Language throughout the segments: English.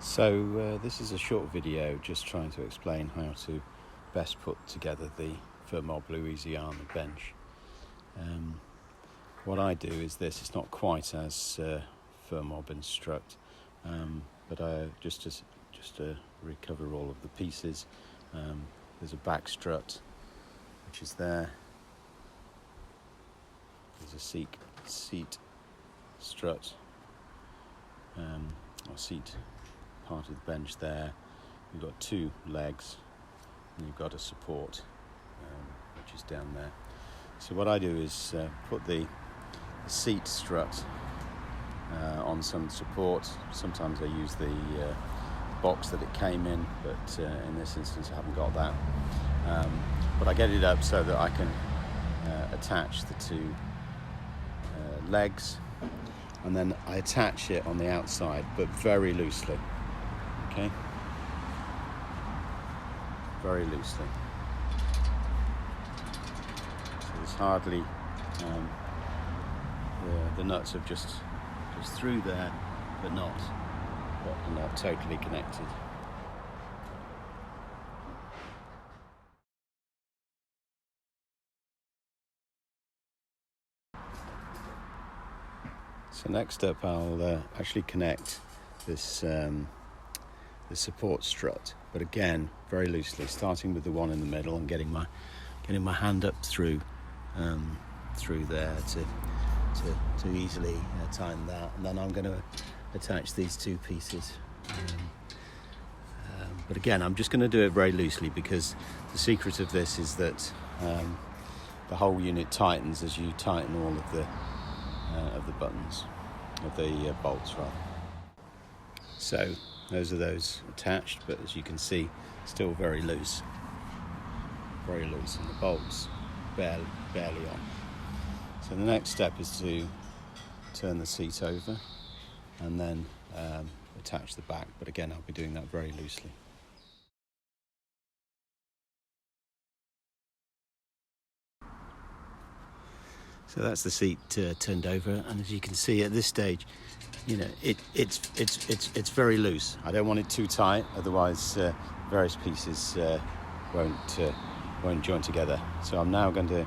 So this is a short video just trying to explain how to best put together the Fermob Louisiane bench. What I do is this: it's not quite as Fermob instruct, but I just to recover all of the pieces. There's a back strut which is there. There's a seat strut, or seat part of the bench there. You've got two legs and you've got a support which is down there. So what I do is put the seat strut on some support. Sometimes I use the box that it came in, but in this instance I haven't got that. But I get it up so that I can attach the two legs, and then I attach it on the outside, but very loosely. Okay, very loosely. So there's hardly the nuts are just through there, but not totally connected. So next up, I'll actually connect this the support strut, but again very loosely, starting with the one in the middle and getting my hand up through there to easily tighten that, and then I'm going to attach these two pieces. But again, I'm just going to do it very loosely, because the secret of this is that the whole unit tightens as you tighten all of the buttons, of the bolts rather. So those are those attached, but as you can see, still very loose, and the bolts barely on. So the next step is to turn the seat over and then attach the back, but again I'll be doing that very loosely. So that's the seat turned over, and as you can see at this stage, you know, it's very loose. I don't want it too tight, otherwise various pieces won't join together. So I'm now going to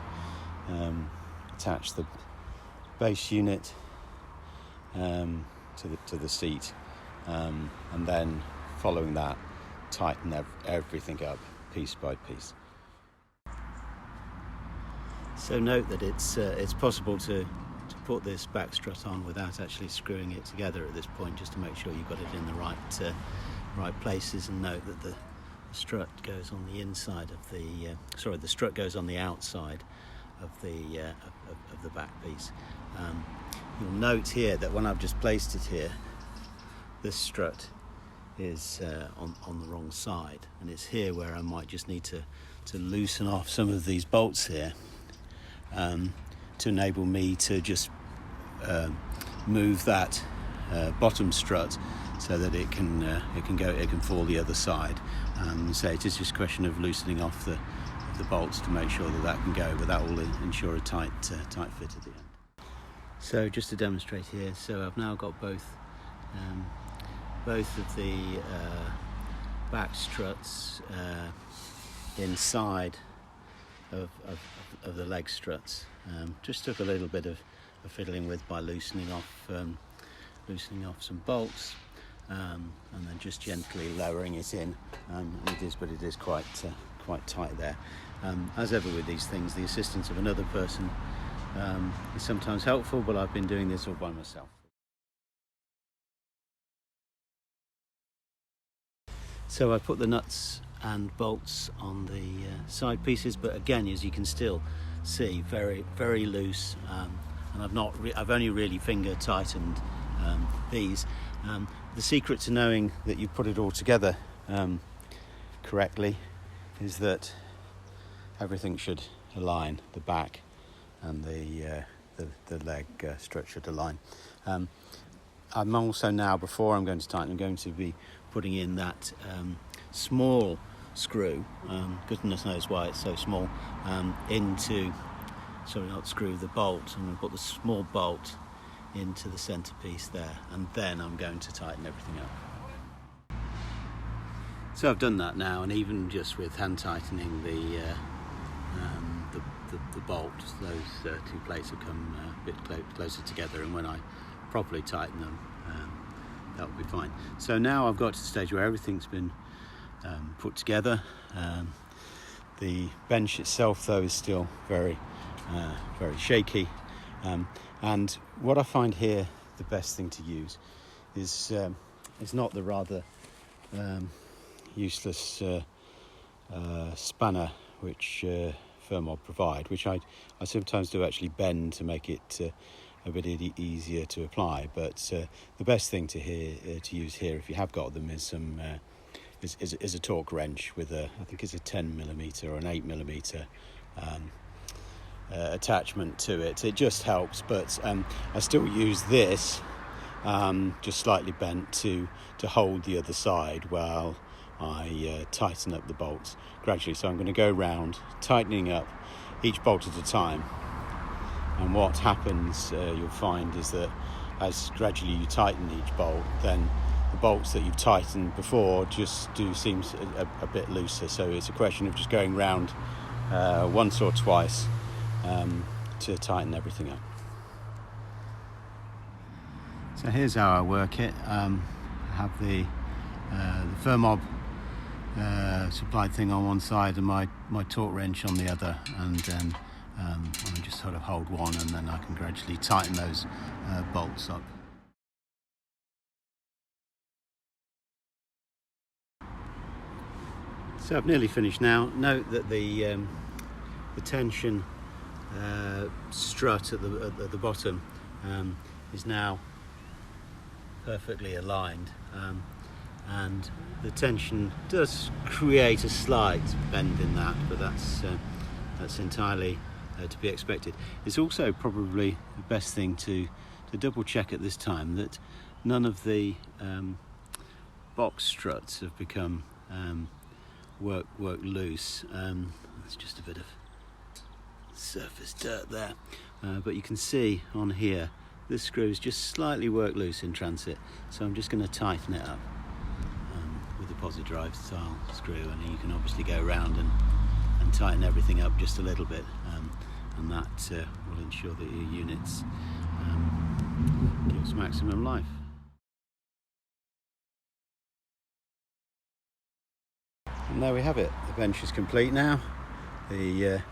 attach the base unit to the seat, and then following that, tighten everything up piece by piece. So note that it's possible to put this back strut on without actually screwing it together at this point, just to make sure you've got it in the right places. And note that the strut goes on the inside of the strut goes on the outside of the back piece. You'll note here that when I've just placed it here, this strut is on the wrong side, and it's here where I might just need to loosen off some of these bolts here, to enable me to just move that bottom strut so that it can fall the other side. So it is just a question of loosening off the bolts to make sure that can go, but that will ensure a tight fit at the end. So just to demonstrate here, so I've now got both of the back struts inside of the leg struts. Just took a little bit of fiddling with by loosening off some bolts, and then just gently lowering it in. It is quite tight there. As ever with these things, the assistance of another person is sometimes helpful, but I've been doing this all by myself. So I put the nuts and bolts on the side pieces, but again, as you can still see, very very loose, and I've only really finger tightened these. The secret to knowing that you put it all together correctly is that everything should align. The back and the leg strut should align. I'm also now, before I'm going to tighten, I'm going to be putting in that small screw, goodness knows why it's so small, the bolt. I'm going to put the small bolt into the centerpiece there, and then I'm going to tighten everything up. So I've done that now, and even just with hand tightening the bolt, those two plates have come a bit closer together, and when I properly tighten them, that will be fine. So now I've got to the stage where everything's been put together. The bench itself, though, is still very shaky, and what I find here the best thing to use is not the rather useless spanner which Fermob provide, which I sometimes do actually bend to make it a bit easier to apply. But the best thing to use here, if you have got them, is some is a torque wrench with I think it's a 10mm or an 8mm attachment to it. It just helps, but I still use this just slightly bent to hold the other side while I tighten up the bolts gradually. So I'm going to go round tightening up each bolt at a time, and what happens you'll find is that as gradually you tighten each bolt, then the bolts that you've tightened before just do seem a bit looser. So it's a question of just going round once or twice to tighten everything up. So here's how I work it. I have the Fermob supplied thing on one side and my torque wrench on the other, and then I just sort of hold one, and then I can gradually tighten those bolts up. So I've nearly finished now. Note that the tension strut at the bottom is now perfectly aligned, and the tension does create a slight bend in that, but that's entirely to be expected. It's also probably the best thing to double check at this time that none of the box struts have become work loose. There's just a bit of surface dirt there, but you can see on here this screw is just slightly work loose in transit, so I'm just going to tighten it up with a posi drive style screw, and you can obviously go around and tighten everything up just a little bit, and that will ensure that your units gives maximum life. And there we have it. The bench is complete now. The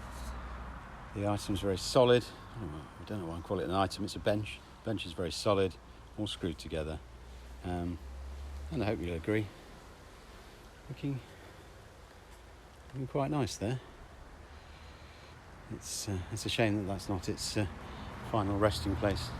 item's very solid. I don't know why I call it an item. It's a bench. The bench is very solid, all screwed together, and I hope you'll agree. Looking quite nice there. It's a shame that that's not its final resting place.